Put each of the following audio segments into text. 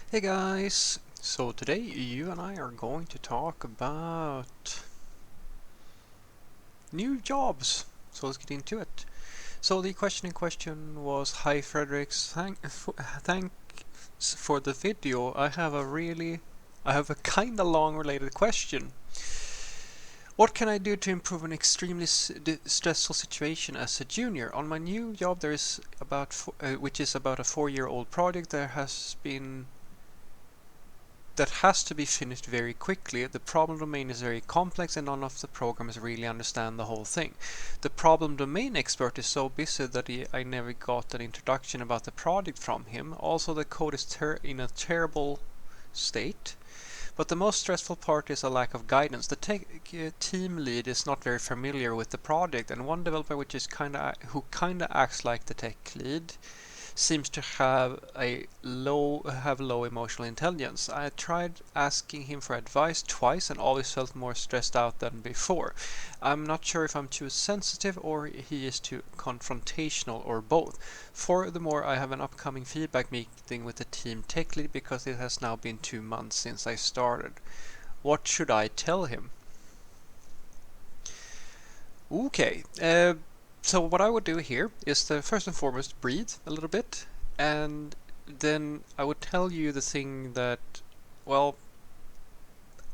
Hey guys! So today you and I are going to talk about new jobs. So let's get into it. So the question in question was, "Hi Fredericks, thanks for the video. I have a kinda long related question. What can I do to improve an extremely stressful situation as a junior? On my new job, which is about a 4-year-old project, that has to be finished very quickly. The problem domain is very complex and none of the programmers really understand the whole thing. The problem domain expert is so busy that I never got an introduction about the project from him. Also, the code is in a terrible state. But the most stressful part is a lack of guidance. The team lead is not very familiar with the project, and one developer who kinda acts like the tech lead seems to have low emotional intelligence. I tried asking him for advice twice and always felt more stressed out than before. I'm not sure if I'm too sensitive or he is too confrontational or both. Furthermore, I have an upcoming feedback meeting with the team tech lead because it has now been 2 months since I started. What should I tell him? Okay, so what I would do here is to first and foremost breathe a little bit, and then I would tell you the thing that, well,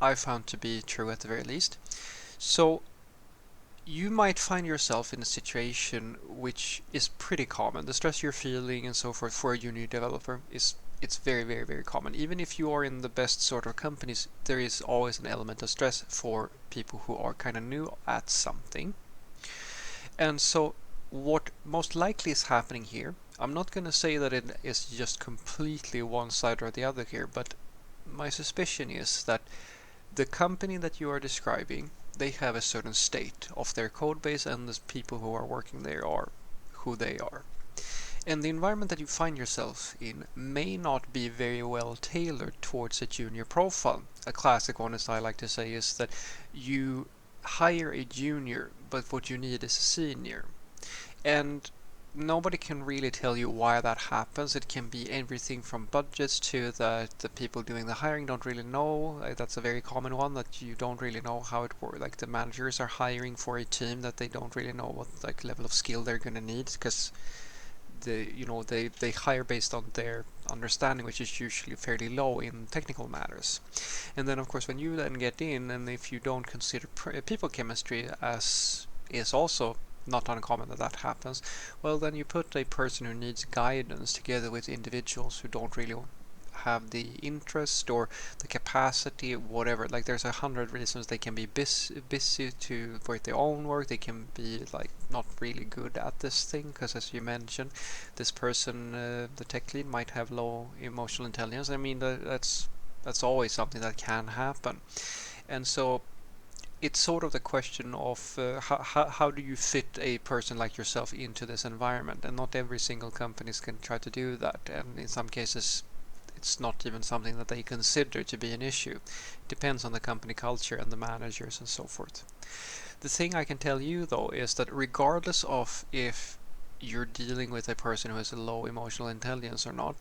I found to be true at the very least. So you might find yourself in a situation which is pretty common. The stress you're feeling and so forth for a junior developer it's very, very, very common. Even if you are in the best sort of companies, there is always an element of stress for people who are kind of new at something. And so what most likely is happening here, I'm not going to say that it is just completely one side or the other here, but my suspicion is that the company that you are describing, they have a certain state of their code base and the people who are working there are who they are. And the environment that you find yourself in may not be very well tailored towards a junior profile. A classic one, as I like to say, is that you hire a junior, but what you need is a senior. And nobody can really tell you why that happens. It can be everything from budgets to that the people doing the hiring don't really know. That's a very common one, that you don't really know how it works. Like the managers are hiring for a team that they don't really know what like level of skill they're gonna need, because they hire based on their understanding, which is usually fairly low in technical matters. And then of course when you then get in, and if you don't consider people chemistry, as is also not uncommon that happens, well then you put a person who needs guidance together with individuals who don't really have the interest or the capacity, whatever. Like there's 100 reasons they can be busy to for their own work. They can be like not really good at this thing because, as you mentioned, this person, the tech lead, might have low emotional intelligence. I mean, that's always something that can happen, and so it's sort of the question of how do you fit a person like yourself into this environment, and not every single company can try to do that, and in some cases it's not even something that they consider to be an issue. It depends on the company culture and the managers and so forth. The thing I can tell you though is that regardless of if you're dealing with a person who has a low emotional intelligence or not,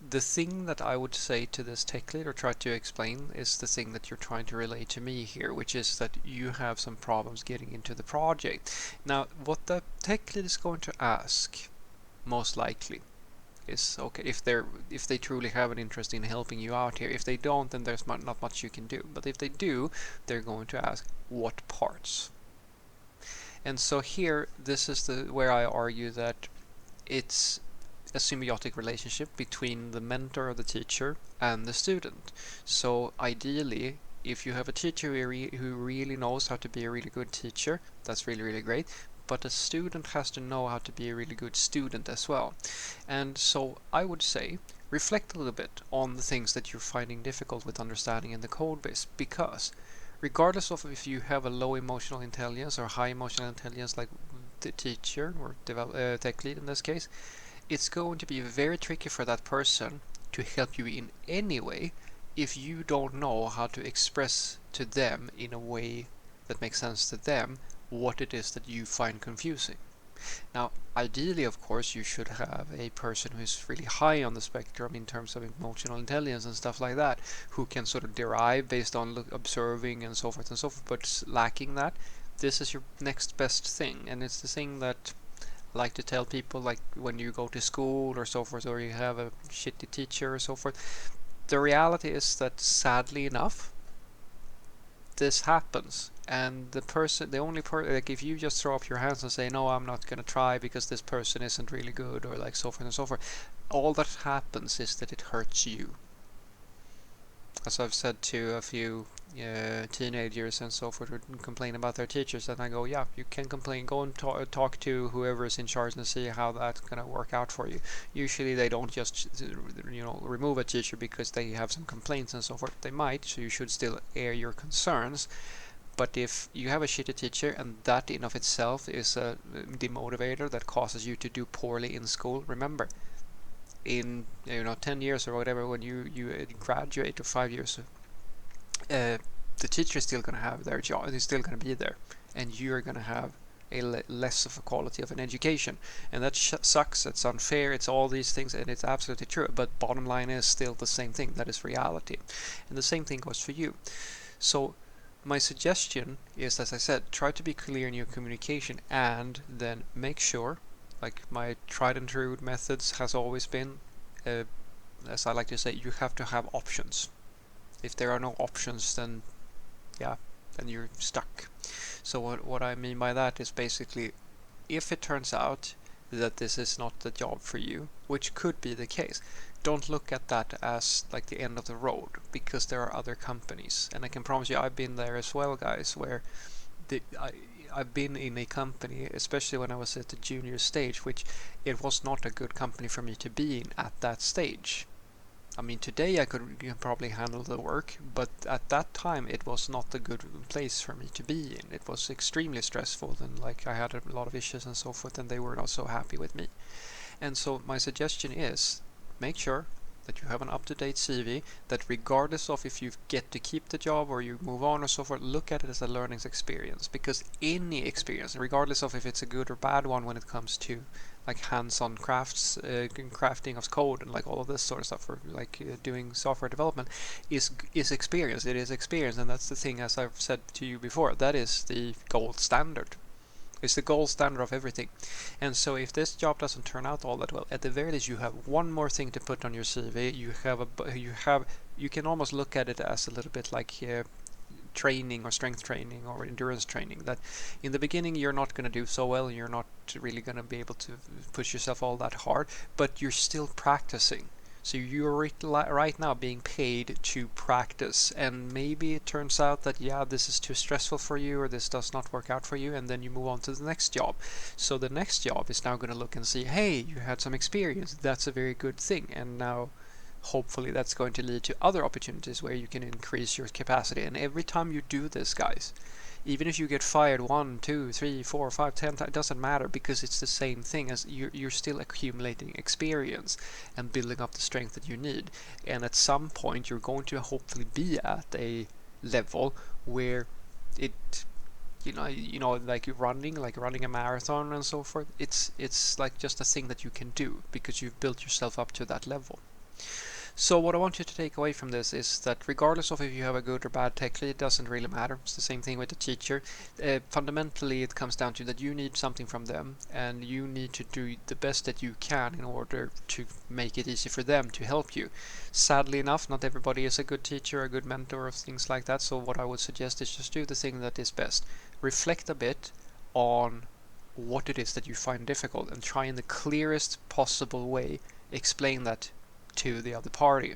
the thing that I would say to this tech lead or try to explain is the thing that you're trying to relay to me here, which is that you have some problems getting into the project. Now, what the tech lead is going to ask, most likely, is okay if they truly have an interest in helping you out here. If they don't, then there's not much you can do. But if they do, they're going to ask what parts. And so here, this is the where I argue that it's a symbiotic relationship between the mentor or the teacher and the student. So ideally, if you have a teacher who really knows how to be a really good teacher, that's really, really great. But a student has to know how to be a really good student as well. And so I would say reflect a little bit on the things that you're finding difficult with understanding in the code base, because regardless of if you have a low emotional intelligence or high emotional intelligence like the teacher or tech lead in this case, it's going to be very tricky for that person to help you in any way if you don't know how to express to them in a way that makes sense to them what it is that you find confusing. Now, ideally, of course, you should have a person who's really high on the spectrum in terms of emotional intelligence and stuff like that, who can sort of derive based on observing and so forth and so forth. But lacking that, this is your next best thing, and it's the thing that I like to tell people, like when you go to school or so forth, or you have a shitty teacher or so forth. The reality is that, sadly enough, this happens, and the only person, like if you just throw up your hands and say no, I'm not gonna try because this person isn't really good, or like so forth and so forth, all that happens is that it hurts you. As I've said to a few teenagers and so forth who complain about their teachers, and I go, yeah, you can complain, go and talk to whoever is in charge and see how that's gonna work out for you. Usually they don't just remove a teacher because they have some complaints and so forth. They might, so you should still air your concerns. But if you have a shitty teacher and that in of itself is a demotivator that causes you to do poorly in school, remember, in 10 years or whatever, when you graduate, or 5 years, the teacher is still going to have their job. He's still going to be there, and you're going to have a less of a quality of an education, and that sucks. It's unfair. It's all these things, and it's absolutely true. But bottom line is still the same thing. That is reality, and the same thing goes for you. So my suggestion is, as I said, try to be clear in your communication, and then make sure, like my tried and true methods has always been, as I like to say, you have to have options. If there are no options, then yeah, then you're stuck. So what I mean by that is basically, if it turns out that this is not the job for you, which could be the case, don't look at that as like the end of the road, because there are other companies, and I can promise you I've been there as well, guys, where I've been in a company, especially when I was at the junior stage, which it was not a good company for me to be in at that stage. I mean, today I could probably handle the work, but at that time it was not a good place for me to be in. It was extremely stressful, and like I had a lot of issues and so forth, and they were not so happy with me. And so my suggestion is, make sure that you have an up-to-date CV, that regardless of if you get to keep the job or you move on or so forth, look at it as a learning experience, because any experience, regardless of if it's a good or bad one when it comes to like hands-on crafting of code and like all of this sort of stuff, or like doing software development, is experience. It is experience, and that's the thing, as I've said to you before, that is the gold standard. It's the gold standard of everything. And so if this job doesn't turn out all that well, at the very least you have one more thing to put on your CV. You can almost look at it as a little bit like training or strength training or endurance training, that in the beginning you're not going to do so well, and you're not really going to be able to push yourself all that hard, but you're still practicing. So you're right now being paid to practice, and maybe it turns out that yeah, this is too stressful for you, or this does not work out for you, and then you move on to the next job. So the next job is now going to look and see, hey, you had some experience, that's a very good thing, and now hopefully that's going to lead to other opportunities where you can increase your capacity. And every time you do this, guys, even if you get fired 1, 2, 3, 4, 5, 10 times, it doesn't matter, because it's the same thing, as you're still accumulating experience and building up the strength that you need. And at some point you're going to hopefully be at a level where it like running a marathon and so forth, it's like just a thing that you can do because you've built yourself up to that level. So what I want you to take away from this is that regardless of if you have a good or bad tech lead, it doesn't really matter. It's the same thing with the teacher. Fundamentally, it comes down to that you need something from them, and you need to do the best that you can in order to make it easy for them to help you. Sadly enough, not everybody is a good teacher, a good mentor, or things like that. So what I would suggest is just do the thing that is best. Reflect a bit on what it is that you find difficult, and try in the clearest possible way explain that to the other party.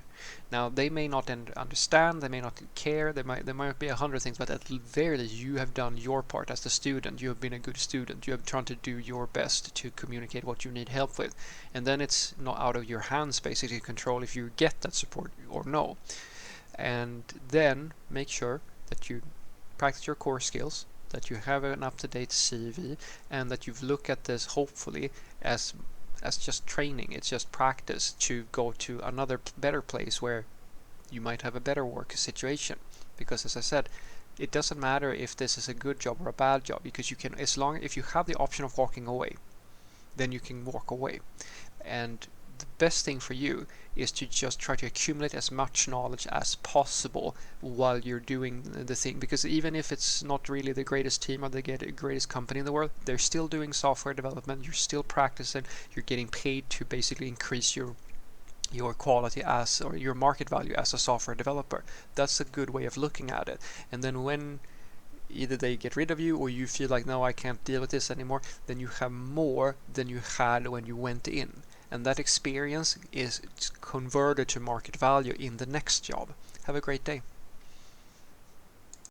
Now they may not understand, they may not care, there might be 100 things, but at the very least you have done your part as the student. You have been a good student. You have tried to do your best to communicate what you need help with, and then it's not out of your hands basically to control if you get that support or no. And then make sure that you practice your core skills, that you have an up-to-date CV, and that you've looked at this hopefully as just training. It's just practice to go to another better place where you might have a better work situation. Because as I said, it doesn't matter if this is a good job or a bad job, because you can, if you have the option of walking away, then you can walk away. And the best thing for you is to just try to accumulate as much knowledge as possible while you're doing the thing, because even if it's not really the greatest team or the greatest company in the world, they're still doing software development, you're still practicing, you're getting paid to basically increase your quality as, or your market value as a software developer. That's a good way of looking at it. And then when either they get rid of you or you feel like, no, I can't deal with this anymore, then you have more than you had when you went in. And that experience is converted to market value in the next job. Have a great day.